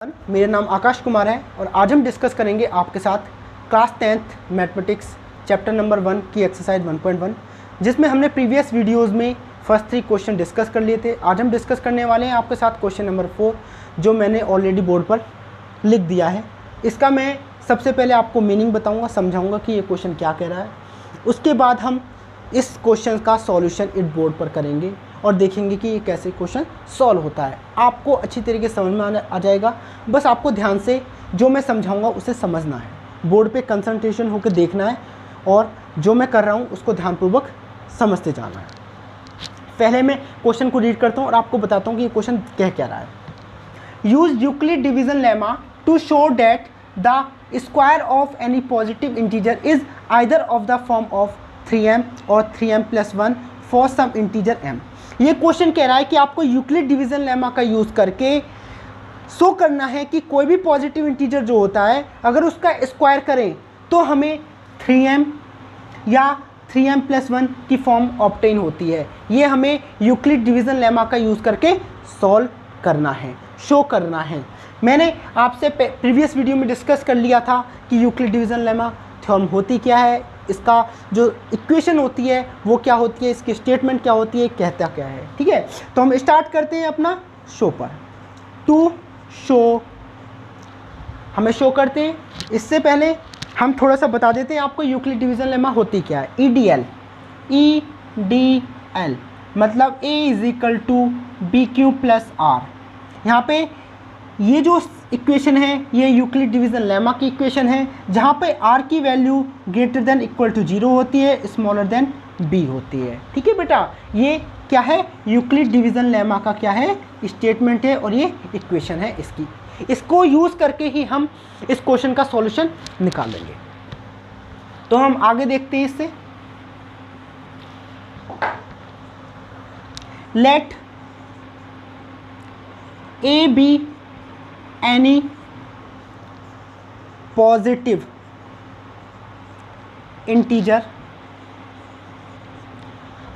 मेरा नाम आकाश कुमार है और आज हम डिस्कस करेंगे आपके साथ class 10th mathematics chapter number 1 की एक्सरसाइज 1.1 जिसमें हमने प्रीवियस वीडियोस में फर्स्ट 3 क्वेश्चन डिस्कस कर लिए थे। आज हम डिस्कस करने वाले हैं आपके साथ क्वेश्चन नंबर 4 जो मैंने ऑलरेडी बोर्ड पर लिख दिया है। इसका मैं सबसे पहले आपको मीनिंग बताऊँगा, समझाऊँगा कि ये क्वेश्चन क्या कह रहा है। उसके बाद हम इस क्वेश्चन का सॉल्यूशन इस बोर्ड पर करेंगे और देखेंगे कि ये कैसे क्वेश्चन सॉल्व होता है। आपको अच्छी तरीके से समझ में आ जाएगा। बस आपको ध्यान से जो मैं समझाऊंगा उसे समझना है, बोर्ड पे कंसंट्रेशन होकर देखना है और जो मैं कर रहा हूँ उसको ध्यानपूर्वक समझते जाना है। पहले मैं क्वेश्चन को रीड करता हूँ और आपको बताता हूँ कि ये क्वेश्चन कह क्या रहा है। Use Euclid division lemma to show that the square of any positive integer is either of the form of 3m और 3m+1 for some integer m। ये क्वेश्चन कह रहा है कि आपको यूक्लिड डिवीजन लेमा का यूज़ करके शो करना है कि कोई भी पॉजिटिव इंटीजर जो होता है अगर उसका स्क्वायर करें तो हमें 3m या 3m+1 की फॉर्म ऑब्टेन होती है। ये हमें यूक्लिड डिवीजन लेमा का यूज़ करके सॉल्व करना है, शो करना है। मैंने आपसे प्रीवियस वीडियो में डिस्कस कर लिया था कि यूक्लिड डिवीजन लेमा थ्योरम होती क्या है, इसका जो इक्वेशन होती है वो क्या होती है, इसकी स्टेटमेंट क्या होती है, कहता क्या है। ठीक है, तो हम स्टार्ट करते हैं अपना शो पर। टू शो हमें शो करते हैं। इससे पहले हम थोड़ा सा बता देते हैं आपको यूक्लिड डिवीजन लेमा होती क्या है। EDL मतलब A = BQ + R। यहाँ पे ये जो इक्वेशन है ये यूक्लिड डिवीजन लेमा की इक्वेशन है जहाँ पे R की वैल्यू > 0 होती है, b होती है। ठीक है बेटा, ये क्या है, यूक्लिड डिवीजन लेमा का क्या है, स्टेटमेंट है और ये इक्वेशन है इसकी। इसको यूज़ करके ही हम इस क्वेश्चन का सॉल्यूशन निकालेंगे। तो हम आगे देखते हैं इससे। Let A be any positive integer.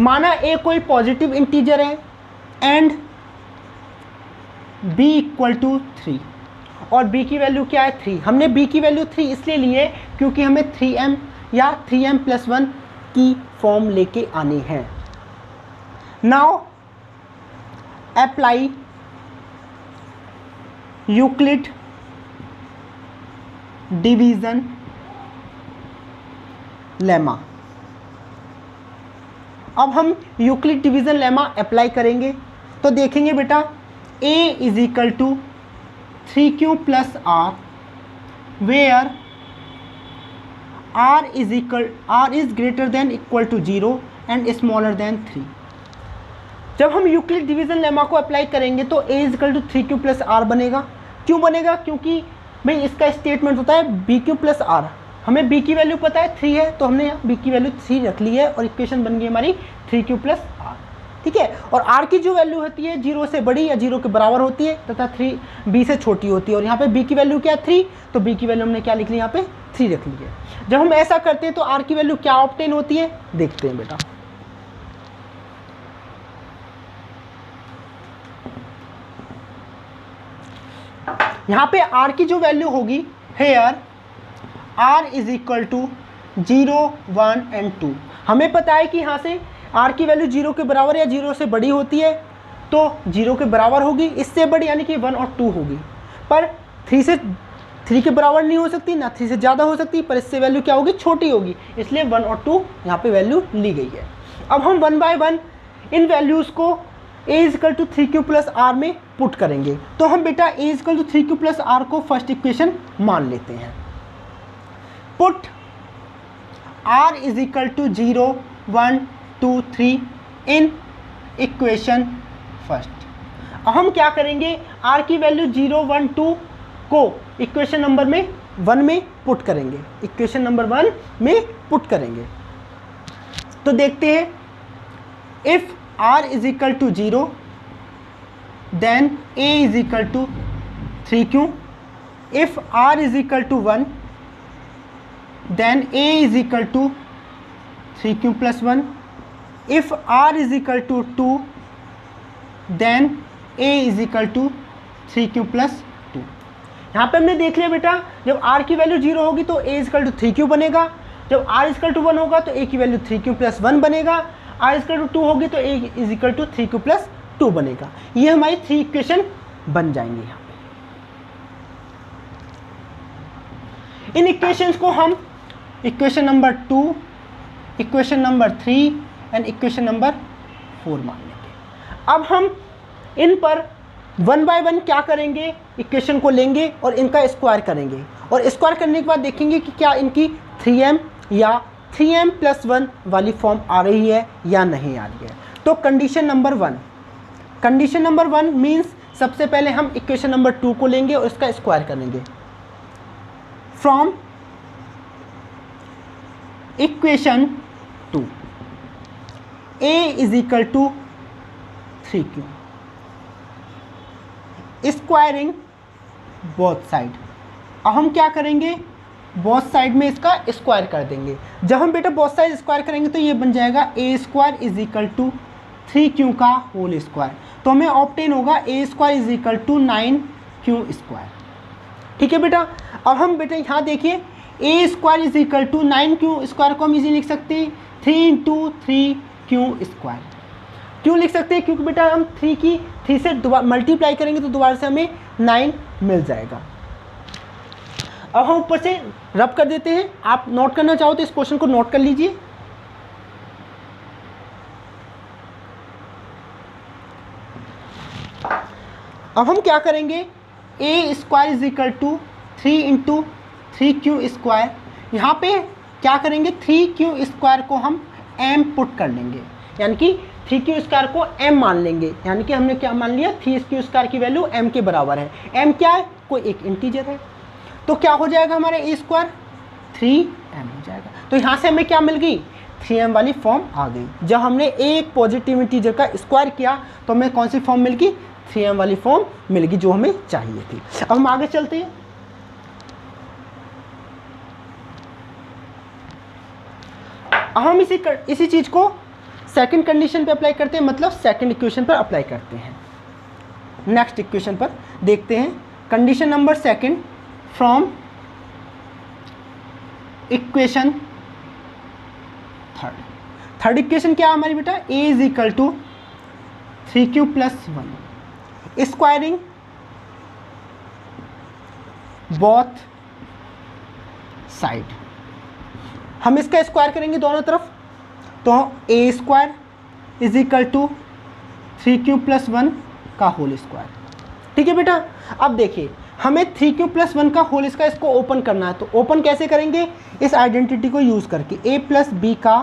माना A कोई पॉजिटिव इंटीजर है एंड B = 3 और B की वैल्यू क्या है, 3। हमने B की वैल्यू 3 इसलिए ली है क्योंकि हमें 3m या 3m+1 की फॉर्म लेके आनी है। Now apply Euclid division lemma. अब हम यूक्लिड डिवीजन लेमा अप्लाई करेंगे तो देखेंगे बेटा A = 3q + R where R is greater than = 0 and smaller than 3। जब हम यूक्लिड डिवीजन लेमा को अप्लाई करेंगे तो A = 3q + R बनेगा। क्यों बनेगा, क्योंकि भाई इसका स्टेटमेंट होता है BQ + R। हमें B की वैल्यू पता है 3 है तो हमने यहाँ B की वैल्यू 3 रख ली है और इक्वेशन बन गई हमारी 3q + R। ठीक है, और R की जो वैल्यू होती है 0 से बड़ी या 0 के बराबर होती है तथा 3 B से छोटी होती है। और यहाँ पे B की वैल्यू क्या है, 3, तो B की वैल्यू हमने क्या लिख ली, यहाँ पे 3 रख ली है। जब हम ऐसा करते हैं तो R की वैल्यू क्या ऑब्टेन होती है, देखते हैं बेटा। यहाँ पे R की जो वैल्यू होगी, हेयर R = 0, 1 and 2। हमें पता है कि यहाँ से R की वैल्यू 0 के बराबर या 0 से बड़ी होती है तो 0 के बराबर होगी, इससे बड़ी यानी कि 1 और 2 होगी। पर 3 के बराबर नहीं हो सकती, ना 3 से ज़्यादा हो सकती, पर इससे वैल्यू क्या होगी, छोटी होगी, इसलिए 1 और 2 यहाँ पे वैल्यू ली गई है। अब हम 1 by 1 इन वैल्यूज़ को A = 3q + R में पुट करेंगे। तो हम बेटा A = 3q + R को फर्स्ट इक्वेशन मान लेते हैं। Put R = 0, 1, 2, 3 in equation first. अब हम क्या करेंगे, R की वैल्यू 0, 1, 2 को इक्वेशन नंबर 1 में पुट करेंगे, इक्वेशन नंबर 1 में पुट करेंगे। तो देखते हैं, if R = 0 then A = 3q। if R = 1 then A = 3q + 1। if R = 2 then A = 3q + 2। यहाँ पे हमने देख लिया बेटा, जब r की वैल्यू 0 होगी तो a इक्वल टू 3q बनेगा, जब r इक्वल टू 1 होगा तो a की वैल्यू 3q प्लस 1 बनेगा, r इक्वल टू 2 होगी तो a is equal to 3q plus 2 बनेगा। ये हमारी 3 इक्वेशन बन जाएंगे यहाँ पे। इन इक्वेशंस को हम equation number 2, equation number 3 and equation number 4 मान लेंगे। अब हम इन पर 1 बाय 1 क्या करेंगे, इक्वेशन को लेंगे और इनका स्क्वायर करेंगे, और स्क्वायर करने के बाद देखेंगे कि क्या इनकी 3m या 3m प्लस 1 वाली फॉर्म आ रही है या नहीं आ रही है। तो कंडीशन नंबर 1 मीन्स सबसे पहले हम इक्वेशन नंबर 2 को लेंगे और इसका स्क्वायर करेंगे। From equation 2 a is equal to 3q, squaring both side. अब हम क्या करेंगे, बोथ साइड में इसका स्क्वायर कर देंगे। जब हम बेटा बोथ साइड स्क्वायर करेंगे तो ये बन जाएगा a square is equal to 3q का होल स्क्वायर। तो हमें ऑब्टेन होगा a square is equal to 9q square. ठीक है बेटा। अब हम बेटा यहाँ देखिए a square is equal to 9q square को हम इजी लिख सकते हैं 3 इंटू 3q स्क्वायर। क्यों लिख सकते हैं, क्योंकि बेटा हम 3 से मल्टीप्लाई करेंगे तो दोबारा से हमें 9 मिल जाएगा। अब हम ऊपर से रब कर देते हैं। आप नोट करना चाहो तो इस क्वेश्चन को नोट कर लीजिए। अब हम क्या करेंगे, a square is equal to 3 into 3q square. यहाँ पे क्या करेंगे, 3q स्क्वायर को हम m पुट कर लेंगे, यानी कि 3q स्क्वायर को m मान लेंगे। यानी कि हमने क्या मान लिया, 3q स्क्वायर की वैल्यू m के बराबर है। m क्या है, कोई एक इंटीजर है। तो क्या हो जाएगा हमारा a स्क्वायर 3m हो जाएगा। तो यहाँ से हमें क्या मिल गई, 3m वाली फॉर्म आ गई। जब हमने एक पॉजिटिव इंटीजर का स्क्वायर किया तो हमें कौन सी फॉर्म मिल गई, 3m वाली फॉर्म मिल गई जो हमें चाहिए थी। अब हम आगे चलते हैं। अब हम इसी चीज़ को सेकंड कंडीशन पे अप्लाई करते हैं, मतलब सेकंड इक्वेशन पर अप्लाई करते हैं। नेक्स्ट इक्वेशन पर देखते हैं। Condition number second from equation third equation क्या है हमारी बेटा, a is equal to 3q plus 1 squaring both side. हम इसका स्क्वायर करेंगे दोनों तरफ, तो a square is equal to 3q plus 1 का होल स्क्वायर। ठीक है बेटा। अब देखिए हमें 3q प्लस 1 का होल स्क्वायर इसको ओपन करना है, तो ओपन कैसे करेंगे, इस आइडेंटिटी को यूज़ करके a प्लस बी का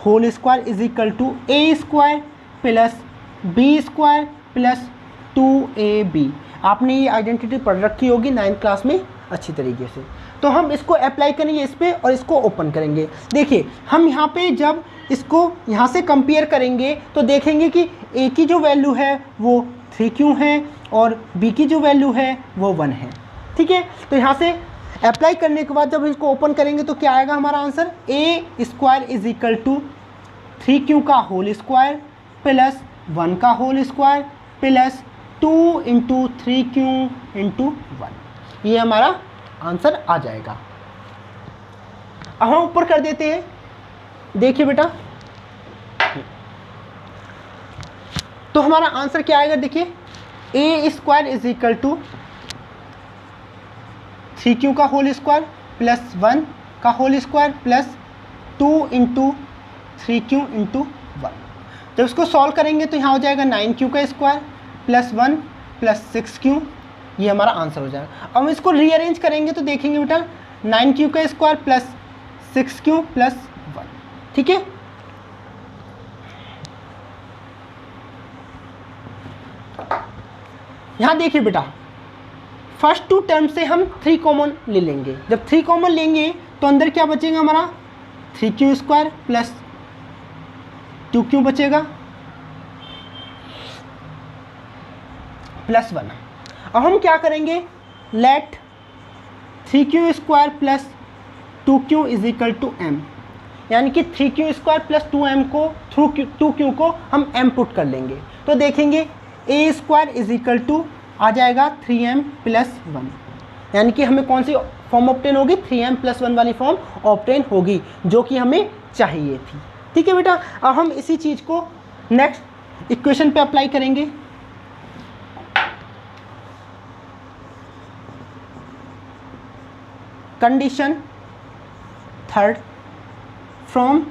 whole square is equal to a square plus b square plus 2ab। आपने ये आइडेंटिटी पढ़ रखी होगी 9th क्लास में अच्छी तरीके से। तो हम इसको अप्लाई करेंगे इस पर और इसको ओपन करेंगे। देखिए हम यहाँ पे जब इसको यहाँ से कंपेयर करेंगे तो देखेंगे कि a की जो वैल्यू है वो 3q है और b की जो वैल्यू है वो 1 है। ठीक है। तो यहाँ से अप्लाई करने के बाद जब इसको ओपन करेंगे तो क्या आएगा हमारा answer, a square is equal to 3q का होल स्क्वायर प्लस 1 का whole square plus 2 into 3q into 1। ये हमारा आंसर आ जाएगा। अब हम ऊपर कर देते हैं। देखिए बेटा तो हमारा आंसर क्या आएगा, देखिए a square is equal to 3q का होल स्क्वायर प्लस 1 का whole square plus 2 into 3q into 1। जब इसको सॉल्व करेंगे तो यहाँ हो जाएगा 9q का स्क्वायर प्लस 1 प्लस 6q। ये हमारा आंसर हो जाएगा। अब हम इसको रीअरेंज करेंगे तो देखेंगे बेटा 9q का स्क्वायर प्लस 6q प्लस 1। ठीक है। यहाँ देखिए बेटा फर्स्ट 2 टर्म से हम 3 कॉमन ले लेंगे। जब 3 कॉमन लेंगे तो अंदर क्या बचेगा हमारा, 3q स्क्वायर प्लस 2q बचेगा प्लस 1। अब हम क्या करेंगे, let 3q square plus 2q is equal to m, यानी कि 3q स्क्वायर प्लस 2m को थ्रू 2q को हम m पुट कर लेंगे तो देखेंगे a square is equal to आ जाएगा 3m प्लस 1, यानी कि हमें कौन सी फॉर्म ऑब्टेन होगी, 3m+1 वाली फॉर्म ऑब्टेन होगी जो कि हमें चाहिए थी। ठीक है बेटा, अब हम इसी चीज़ को नेक्स्ट इक्वेशन पे अप्लाई करेंगे। Condition third from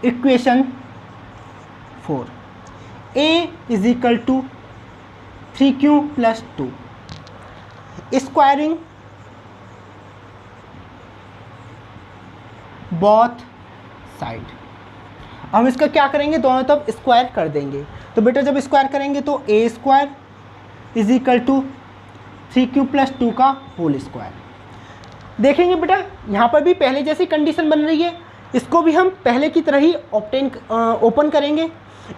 equation 4 a is equal to 3q + 2 squaring both side. हम इसका क्या करेंगे, दोनों तरफ स्क्वायर कर देंगे। तो बेटा जब स्क्वायर करेंगे तो a² is equal to 3q + 2 का होल स्क्वायर। देखेंगे बेटा यहाँ पर भी पहले जैसी कंडीशन बन रही है, इसको भी हम पहले की तरह ही ओपन करेंगे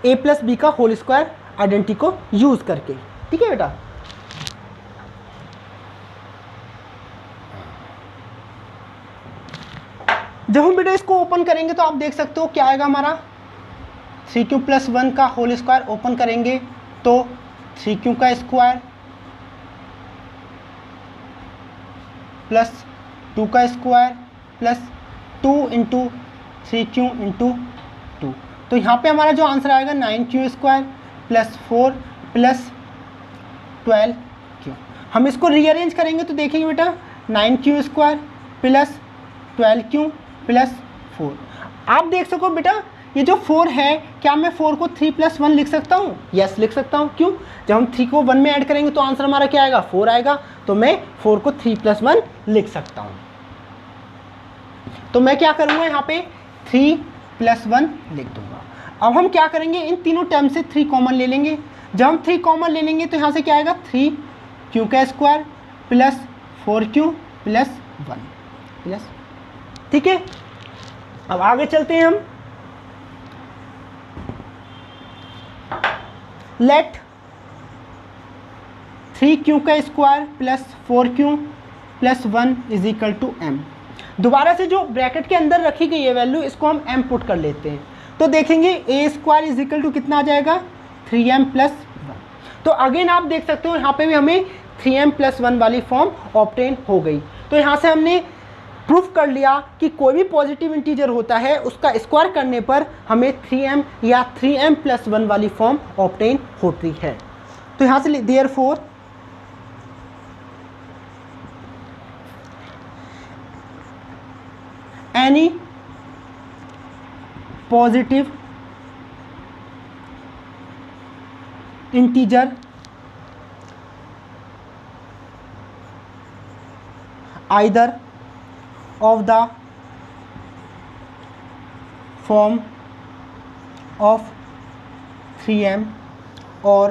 a + b का होल स्क्वायर आइडेंटिटी को यूज़ करके। ठीक है बेटा, जब हम बेटा इसको ओपन करेंगे तो आप देख सकते हो क्या आएगा हमारा, 3q + 1 का होल स्क्वायर ओपन करेंगे तो 3q का स्क्वायर प्लस 2 का स्क्वायर प्लस 2 × 3q × 2। तो यहाँ पे हमारा जो आंसर आएगा 9q² + 4 + 12q। हम इसको रीअरेंज करेंगे तो देखेंगे बेटा 9q² + 12q + 4। आप देख सको बेटा ये जो 4 है, क्या मैं 4 को 3 + 1 लिख सकता हूँ? यस लिख सकता हूँ। क्यों? जब हम 3 को 1 में ऐड करेंगे तो आंसर हमारा क्या आएगा, 4 आएगा। तो मैं 4 को 3 + 1 लिख सकता हूँ। तो मैं क्या करूँगा, यहाँ पे 3 + 1 लिख दूंगा। अब हम क्या करेंगे, इन तीनों टर्म से 3 कॉमन ले लेंगे। जब हम 3 कॉमन ले लेंगे तो यहाँ से क्या आएगा, 3q² + 4q + 1 प्लस। ठीक है, अब आगे चलते हैं हम। Let 3q² + 4q + 1 is equal to m। दोबारा से जो ब्रैकेट के अंदर रखी गई है वैल्यू, इसको हम m पुट कर लेते हैं। तो देखेंगे a² इज इक्वल टू कितना आ जाएगा, 3m + 1। तो अगेन आप देख सकते हो यहाँ पे भी हमें 3m + 1 वाली फॉर्म ऑब्टेन हो गई। तो यहाँ से हमने प्रूफ कर लिया कि कोई भी पॉजिटिव इंटीजर होता है उसका स्क्वायर करने पर हमें 3m या 3m + 1 वाली फॉर्म ऑब्टेन होती है। तो यहाँ से therefore any positive integer either of the form of 3m और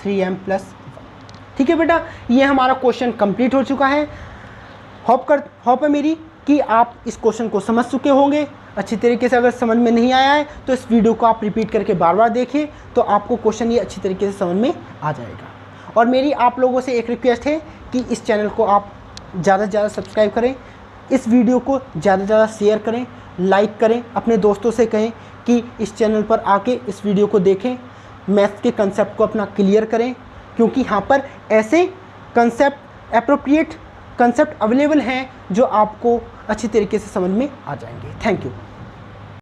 3m + 1। ठीक है बेटा, ये हमारा क्वेश्चन कंप्लीट हो चुका है। होप है मेरी कि आप इस क्वेश्चन को समझ चुके होंगे अच्छी तरीके से। अगर समझ में नहीं आया है तो इस वीडियो को आप रिपीट करके बार बार देखिए, तो आपको क्वेश्चन ये अच्छी तरीके से समझ में आ जाएगा। और मेरी आप लोगों से एक रिक्वेस्ट है कि इस चैनल को आप ज़्यादा से ज़्यादा सब्सक्राइब करें, इस वीडियो को ज़्यादा से ज़्यादा शेयर करें, लाइक करें, अपने दोस्तों से कहें कि इस चैनल पर आके इस वीडियो को देखें, मैथ्स के कंसेप्ट को अपना क्लियर करें, क्योंकि यहाँ पर ऐसे कंसेप्ट, एप्रोप्रिएट कंसेप्ट अवेलेबल हैं जो आपको अच्छी तरीके से समझ में आ जाएंगे। Thank you.